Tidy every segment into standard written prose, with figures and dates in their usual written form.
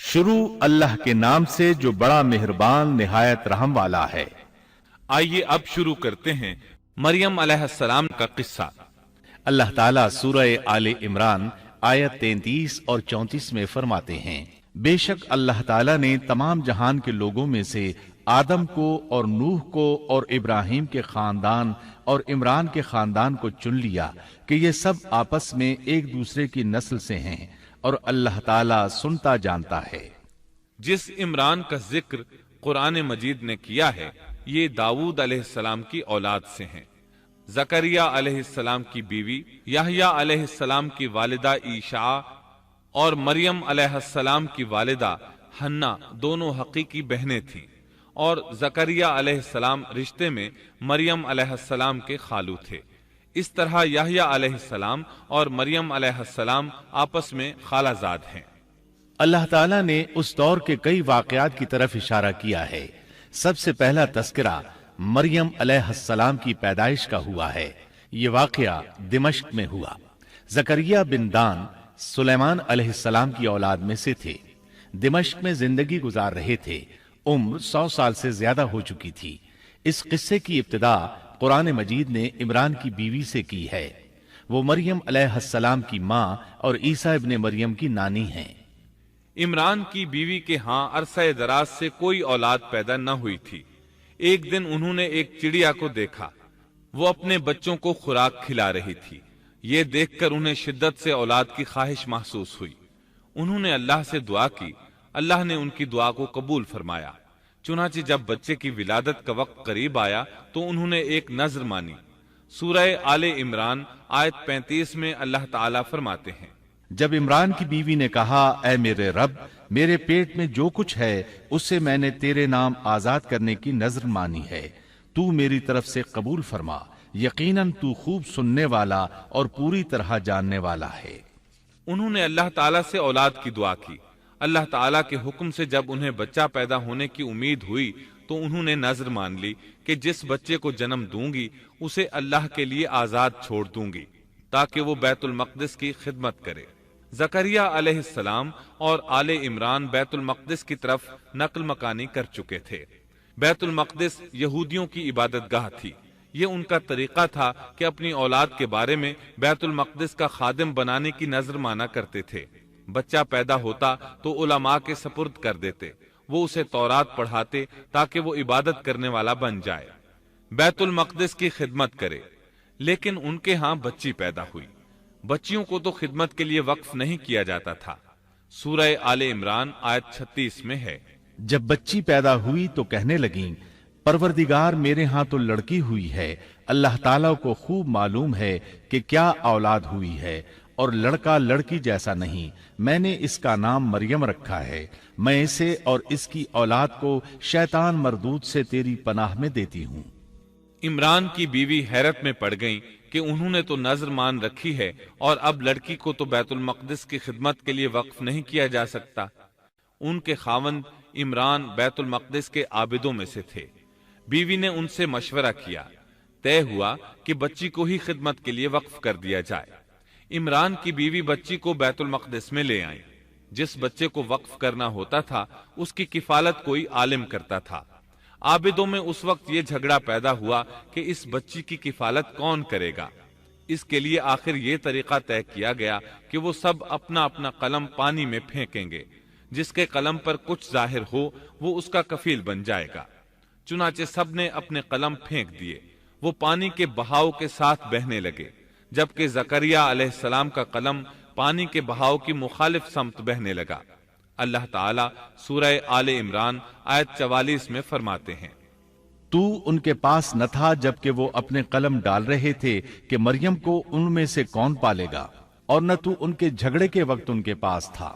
شروع اللہ کے نام سے جو بڑا مہربان نہایت رحم والا ہے۔ آئیے اب شروع کرتے ہیں مریم علیہ السلام کا قصہ۔ اللہ تعالیٰ سورہ آل عمران آیت 33 اور 34 میں فرماتے ہیں، بے شک اللہ تعالیٰ نے تمام جہان کے لوگوں میں سے آدم کو اور نوح کو اور ابراہیم کے خاندان اور عمران کے خاندان کو چن لیا کہ یہ سب آپس میں ایک دوسرے کی نسل سے ہیں، اور اللہ تعالیٰ سنتا جانتا ہے۔ جس عمران کا ذکر قرآن مجید نے کیا ہے یہ داؤد علیہ السلام کی اولاد سے ہیں۔ زکریا علیہ السلام کی بیوی یحییٰ علیہ السلام کی والدہ عیشا اور مریم علیہ السلام کی والدہ حنا دونوں حقیقی بہنیں تھیں، اور زکریا علیہ السلام رشتے میں مریم علیہ السلام کے خالو تھے۔ اس طرح یحییٰ علیہ السلام اور مریم علیہ السلام آپس میں خالہ زاد ہیں۔ اللہ تعالیٰ نے اس دور کے کئی واقعات کی طرف اشارہ کیا ہے۔ سب سے پہلا تذکرہ مریم علیہ السلام کی پیدائش کا ہوا ہے۔ یہ واقعہ دمشق میں ہوا۔ زکریا بن دان سلیمان علیہ السلام کی اولاد میں سے تھے۔ دمشق میں زندگی گزار رہے تھے۔ عمر 100 سال سے زیادہ ہو چکی تھی۔ اس قصے کی ابتدا قرآن مجید نے عمران کی بیوی سے کی ہے۔ وہ مریم علیہ السلام کی ماں اور عیسیٰ ابن مریم کی نانی ہیں۔ عمران کی بیوی کے ہاں عرصہ دراز سے کوئی اولاد پیدا نہ ہوئی تھی۔ ایک دن انہوں نے ایک چڑیا کو دیکھا، وہ اپنے بچوں کو خوراک کھلا رہی تھی۔ یہ دیکھ کر انہیں شدت سے اولاد کی خواہش محسوس ہوئی۔ انہوں نے اللہ سے دعا کی، اللہ نے ان کی دعا کو قبول فرمایا۔ چنانچہ جب بچے کی ولادت کا وقت قریب آیا تو انہوں نے ایک نذر مانی۔ سورہ آل عمران آیت 35 میں اللہ تعالیٰ فرماتے ہیں، جب عمران کی بیوی نے کہا، اے میرے رب، میرے پیٹ میں جو کچھ ہے اسے میں نے تیرے نام آزاد کرنے کی نذر مانی ہے، تو میری طرف سے قبول فرما، یقیناً تو خوب سننے والا اور پوری طرح جاننے والا ہے۔ انہوں نے اللہ تعالیٰ سے اولاد کی دعا کی۔ اللہ تعالیٰ کے حکم سے جب انہیں بچہ پیدا ہونے کی امید ہوئی تو انہوں نے نذر مان لی کہ جس بچے کو جنم دوں گی اسے اللہ کے لیے آزاد چھوڑ دوں گی تاکہ وہ بیت المقدس کی خدمت کرے۔ زکریا علیہ السلام اور آل عمران بیت المقدس کی طرف نقل مکانی کر چکے تھے۔ بیت المقدس یہودیوں کی عبادت گاہ تھی۔ یہ ان کا طریقہ تھا کہ اپنی اولاد کے بارے میں بیت المقدس کا خادم بنانے کی نذر مانا کرتے تھے۔ بچہ پیدا ہوتا تو علماء کے سپرد کر دیتے، وہ اسے تورات پڑھاتے تاکہ وہ عبادت کرنے والا بن جائے، بیت المقدس کی خدمت کرے۔ لیکن ان کے ہاں بچی پیدا ہوئی۔ بچیوں کو تو خدمت کے لیے وقف نہیں کیا جاتا تھا۔ سورہ آل عمران آیت 36 میں ہے، جب بچی پیدا ہوئی تو کہنے لگیں، پروردگار میرے ہاں تو لڑکی ہوئی ہے، اللہ تعالیٰ کو خوب معلوم ہے کہ کیا اولاد ہوئی ہے، اور لڑکا لڑکی جیسا نہیں، میں نے اس کا نام مریم رکھا ہے، میں اسے اور اس کی اولاد کو شیطان مردود سے تیری پناہ میں دیتی ہوں۔ عمران کی بیوی حیرت میں پڑ گئیں کہ انہوں نے تو نذر مان رکھی ہے اور اب لڑکی کو تو بیت المقدس کی خدمت کے لیے وقف نہیں کیا جا سکتا۔ ان کے خاوند عمران بیت المقدس کے عابدوں میں سے تھے۔ بیوی نے ان سے مشورہ کیا، طے ہوا کہ بچی کو ہی خدمت کے لیے وقف کر دیا جائے۔ عمران کی بیوی بچی کو بیت المقدس میں لے آئیں۔ جس بچے کو وقف کرنا ہوتا تھا اس کی کفالت کوئی عالم کرتا تھا۔ عابدوں میں اس وقت یہ جھگڑا پیدا ہوا کہ اس بچی کی کفالت کون کرے گا۔ اس کے لیے آخر یہ طریقہ طے کیا گیا کہ وہ سب اپنا اپنا قلم پانی میں پھینکیں گے، جس کے قلم پر کچھ ظاہر ہو وہ اس کا کفیل بن جائے گا۔ چنانچہ سب نے اپنے قلم پھینک دیے، وہ پانی کے بہاؤ کے ساتھ بہنے لگے، جبکہ زکریا علیہ السلام کا قلم پانی کے بہاؤ کی مخالف سمت بہنے لگا۔ اللہ تعالیٰ سورہ آل عمران آیت 44 میں فرماتے ہیں، تو ان کے پاس نہ تھا جبکہ وہ اپنے قلم ڈال رہے تھے کہ مریم کو ان میں سے کون پالے گا، اور نہ تو ان کے جھگڑے کے وقت ان کے پاس تھا۔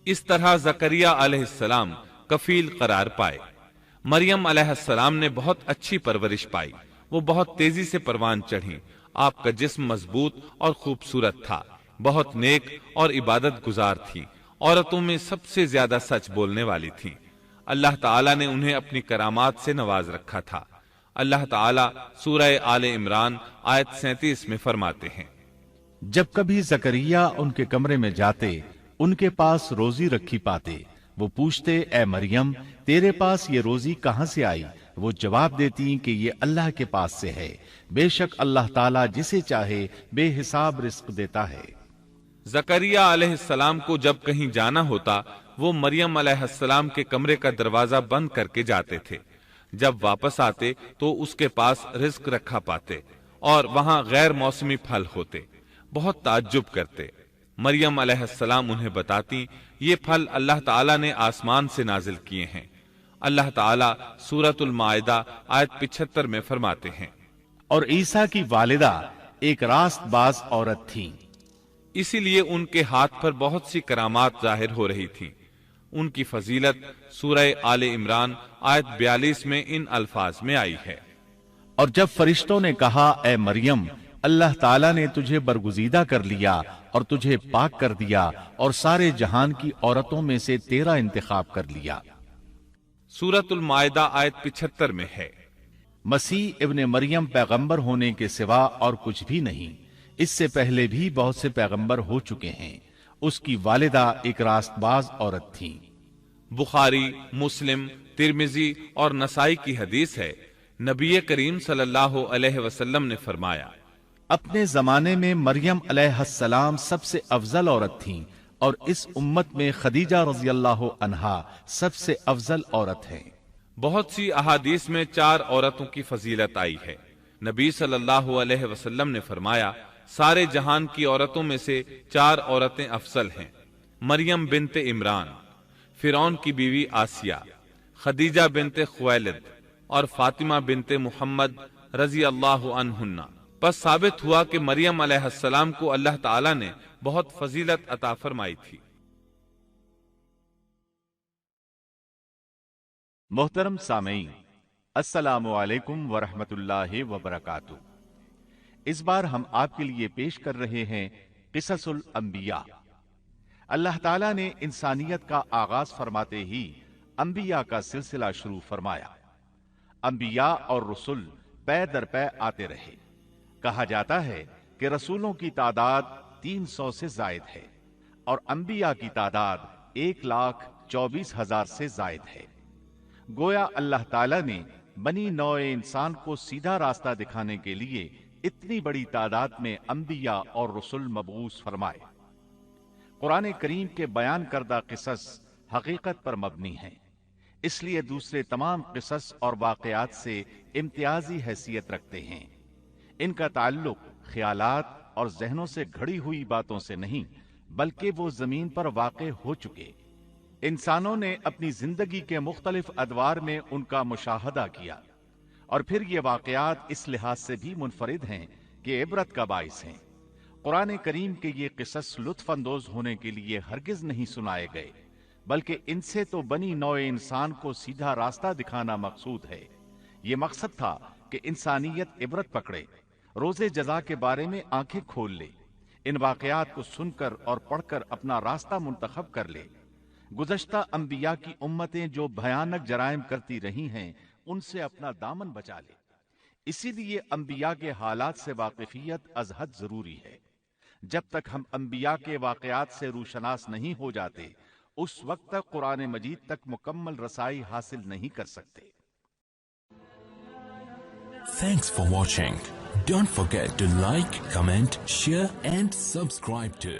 اس طرح زکریا علیہ السلام کفیل قرار پائے۔ مریم علیہ السلام نے بہت اچھی پرورش پائی، وہ بہت تیزی سے پروان چڑھی۔ آپ کا جسم مضبوط اور خوبصورت تھا، بہت نیک اور عبادت گزار تھی، عورتوں میں سب سے زیادہ سچ بولنے والی تھی۔ اللہ تعالیٰ نے انہیں اپنی کرامات سے نواز رکھا تھا۔ اللہ تعالیٰ سورہ آل عمران آیت 37 میں فرماتے ہیں، جب کبھی زکریا ان کے کمرے میں جاتے ان کے پاس روزی رکھی پاتے، وہ پوچھتے اے مریم تیرے پاس یہ روزی کہاں سے آئی؟ وہ جواب دیتی کہ یہ اللہ کے پاس سے ہے، بے شک اللہ تعالیٰ جسے چاہے بے حساب رزق دیتا ہے۔ زکریا علیہ السلام کو جب کہیں جانا ہوتا وہ مریم علیہ السلام کے کمرے کا دروازہ بند کر کے جاتے تھے۔ جب واپس آتے تو اس کے پاس رزق رکھا پاتے اور وہاں غیر موسمی پھل ہوتے۔ بہت تعجب کرتے۔ مریم علیہ السلام انہیں بتاتی یہ پھل اللہ تعالیٰ نے آسمان سے نازل کیے ہیں۔ اللہ تعالیٰ سورۃ المائدہ آیت 75 میں فرماتے ہیں، اور عیسیٰ کی والدہ ایک راست باز عورت تھی، اسی لیے ان کے ہاتھ پر بہت سی کرامات ظاہر ہو رہی تھی۔ ان کی فضیلت سورہ آل عمران آیت 42 میں ان الفاظ میں آئی ہے، اور جب فرشتوں نے کہا اے مریم اللہ تعالیٰ نے تجھے برگزیدہ کر لیا اور تجھے پاک کر دیا اور سارے جہان کی عورتوں میں سے تیرا انتخاب کر لیا۔ سورۃ المائدہ آیت 75 میں ہے۔ مسیح ابن مریم پیغمبر ہونے کے سوا اور کچھ بھی نہیں، اس سے پہلے بھی بہت سے پیغمبر ہو چکے ہیں۔ اس کی والدہ ایک راست باز عورت تھی۔ بخاری، مسلم، ترمذی اور نسائی کی حدیث ہے، نبی کریم صلی اللہ علیہ وسلم نے فرمایا، اپنے زمانے میں مریم علیہ السلام سب سے افضل عورت تھیں اور اس امت میں خدیجہ رضی اللہ عنہا سب سے افضل عورت ہیں۔ بہت سی احادیث میں 4 عورتوں کی فضیلت آئی ہے۔ نبی صلی اللہ علیہ وسلم نے فرمایا سارے جہان کی عورتوں میں سے 4 عورتیں افضل ہیں، مریم بنت عمران، فرعون کی بیوی آسیہ، خدیجہ بنت خویلد اور فاطمہ بنت محمد رضی اللہ عنہن۔ پس ثابت ہوا کہ مریم علیہ السلام کو اللہ تعالیٰ نے بہت فضیلت عطا فرمائی تھی۔ محترم سامعین، السلام علیکم ورحمۃ اللہ وبرکاتہ۔ اس بار ہم آپ کے لیے پیش کر رہے ہیں قصص الانبیاء۔ اللہ تعالیٰ نے انسانیت کا آغاز فرماتے ہی انبیاء کا سلسلہ شروع فرمایا۔ انبیاء اور رسول پے در پے آتے رہے۔ کہا جاتا ہے کہ رسولوں کی تعداد 300 سے زائد ہے اور انبیاء کی تعداد 1,24,000 سے زائد ہے۔ گویا اللہ تعالیٰ نے بنی نوع انسان کو سیدھا راستہ دکھانے کے لیے اتنی بڑی تعداد میں انبیاء اور رسول مبعوث فرمائے۔ قرآن کریم کے بیان کردہ قصص حقیقت پر مبنی ہیں، اس لیے دوسرے تمام قصص اور واقعات سے امتیازی حیثیت رکھتے ہیں۔ ان کا تعلق خیالات اور ذہنوں سے گھڑی ہوئی باتوں سے نہیں، بلکہ وہ زمین پر واقع ہو چکے۔ انسانوں نے اپنی زندگی کے مختلف ادوار میں ان کا مشاہدہ کیا، اور پھر یہ واقعات اس لحاظ سے بھی منفرد ہیں کہ عبرت کا باعث ہیں۔ قرآن کریم کے یہ قصص لطف اندوز ہونے کے لیے ہرگز نہیں سنائے گئے، بلکہ ان سے تو بنی نوع انسان کو سیدھا راستہ دکھانا مقصود ہے۔ یہ مقصد تھا کہ انسانیت عبرت پکڑے، روز جزا کے بارے میں آنکھیں کھول لے، ان واقعات کو سن کر اور پڑھ کر اپنا راستہ منتخب کر لے۔ گزشتہ انبیاء کی امتیں جو بھیانک جرائم کرتی رہی ہیں ان سے اپنا دامن بچا لے۔ اسی لیے انبیاء کے حالات سے واقفیت از حد ضروری ہے۔ جب تک ہم انبیاء کے واقعات سے روشناس نہیں ہو جاتے اس وقت تک قرآن مجید تک مکمل رسائی حاصل نہیں کر سکتے۔ Thanks for watching. Don't forget to like, comment, share and subscribe to